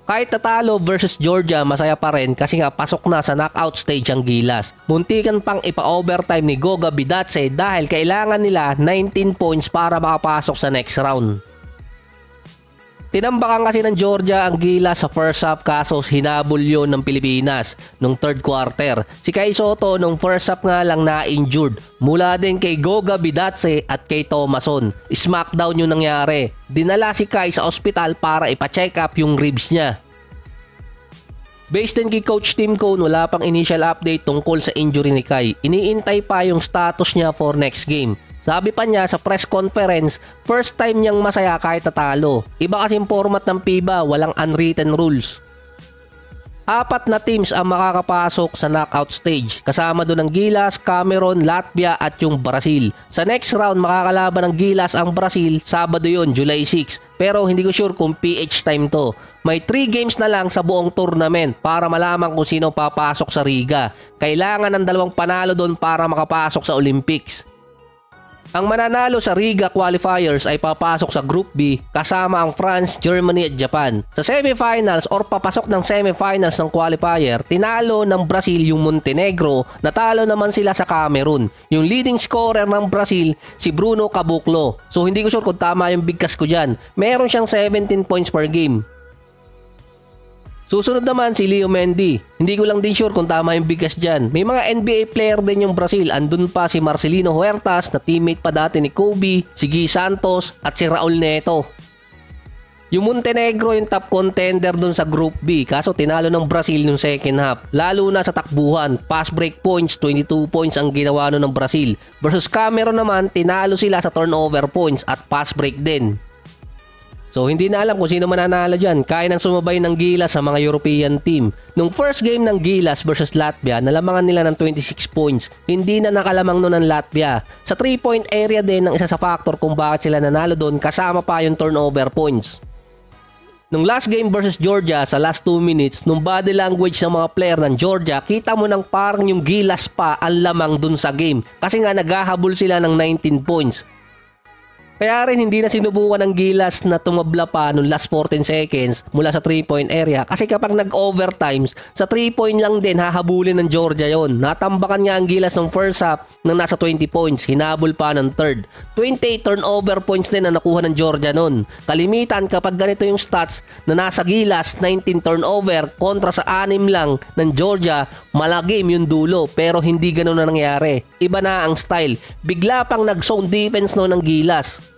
Kahit tatalo versus Georgia, masaya pa rin kasi nga pasok na sa knockout stage ang Gilas. Muntikan pang ipa-overtime ni Goga Bidatse dahil kailangan nila 19 points para makapasok sa next round. Tinambakan kasi ng Georgia ang Gilas sa first half kaso hinabol yun ng Pilipinas nung third quarter. Si Kai Sotto nung first half nga lang na-injured. Mula din kay Goga Bidatse at kay Thomason. Smackdown yung nangyari. Dinala si Kai sa ospital para ipa-check up yung ribs niya. Based din kay Coach Tim Cone, wala pang initial update tungkol sa injury ni Kai. Iniintay pa yung status niya for next game. Sabi pa niya sa press conference, first time niyang masaya kahit tatalo. Iba kasing format ng FIBA, walang unwritten rules. 4 na teams ang makakapasok sa knockout stage. Kasama doon ang Gilas, Cameroon, Latvia at yung Brazil. Sa next round makakalaban ng Gilas ang Brazil, Sabado yun, July 6. Pero hindi ko sure kung PH time to. May 3 games na lang sa buong tournament para malaman kung sino papasok sa Riga. Kailangan ng 2 panalo doon para makapasok sa Olympics. Ang mananalo sa Riga qualifiers ay papasok sa Group B kasama ang France, Germany at Japan. Sa semifinals or papasok ng semifinals ng qualifier, tinalo ng Brazil yung Montenegro, natalo naman sila sa Cameroon. Yung leading scorer ng Brazil, si Bruno Caboclo. So hindi ko sure kung tama yung bigkas ko dyan. Meron siyang 17 points per game. Susunod naman si Leo Mendy. Hindi ko lang din sure kung tama yung bigkas dyan. May mga NBA player din yung Brazil. Andun pa si Marcelino Huertas na teammate pa dati ni Kobe, si Guy Santos at si Raul Neto. Yung Montenegro yung top contender dun sa Group B kaso tinalo ng Brazil yung second half. Lalo na sa takbuhan, pass break points, 22 points ang ginawa nun ng Brazil. Versus Cameroon naman, tinalo sila sa turnover points at pass break din. So hindi na alam kung sino mananalo dyan. Kaya nang sumabay ng Gilas sa mga European team. Nung first game ng Gilas versus Latvia, nalamangan nila ng 26 points. Hindi na nakalamang nun ng Latvia. Sa 3-point area din ang isa sa factor kung bakit sila nanalo doon kasama pa yung turnover points. Nung last game versus Georgia sa last 2 minutes, nung body language ng mga player ng Georgia, kita mo nang parang yung Gilas pa ang lamang dun sa game. Kasi nga naghahabol sila ng 19 points. Kaya rin hindi na sinubukan ng Gilas na tumabla pa noong last 14 seconds mula sa 3-point area kasi kapag nag-overtimes, sa 3-point lang din hahabulin ng Georgia yon. Natambakan nga ang Gilas ng first half ng nasa 20 points, hinabol pa ng third. 28 turnover points din ang nakuha ng Georgia noon. Kalimitan kapag ganito yung stats na nasa Gilas, 19 turnover kontra sa 6 lang ng Georgia, malagim yung dulo pero hindi ganun na nangyari. Iba na ang style. Bigla pang nag-zone defense noon ng Gilas.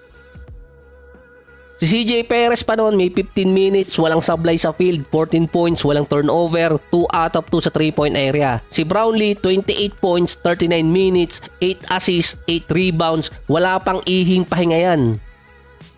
Si CJ Perez pa noon may 15 minutes, walang sablay sa field, 14 points, walang turnover, 2 out of 2 sa 3-point area. Si Brownlee, 28 points, 39 minutes, 8 assists, 8 rebounds, wala pang ihing pahinga yan.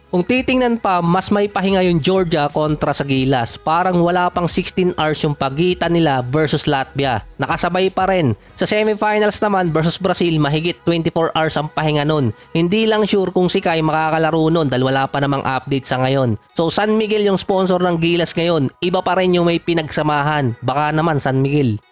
Kung titingnan pa, mas may pahinga yung Georgia kontra sa Gilas. Parang wala pang 16 hours yung pagitan nila versus Latvia. Nakasabay pa rin. Sa semifinals naman versus Brazil, mahigit 24 hours ang pahinga nun. Hindi lang sure kung si Kai makakalaro nun dahil wala pa namang update sa ngayon. So San Miguel yung sponsor ng Gilas ngayon. Iba pa rin yung may pinagsamahan. Baka naman San Miguel.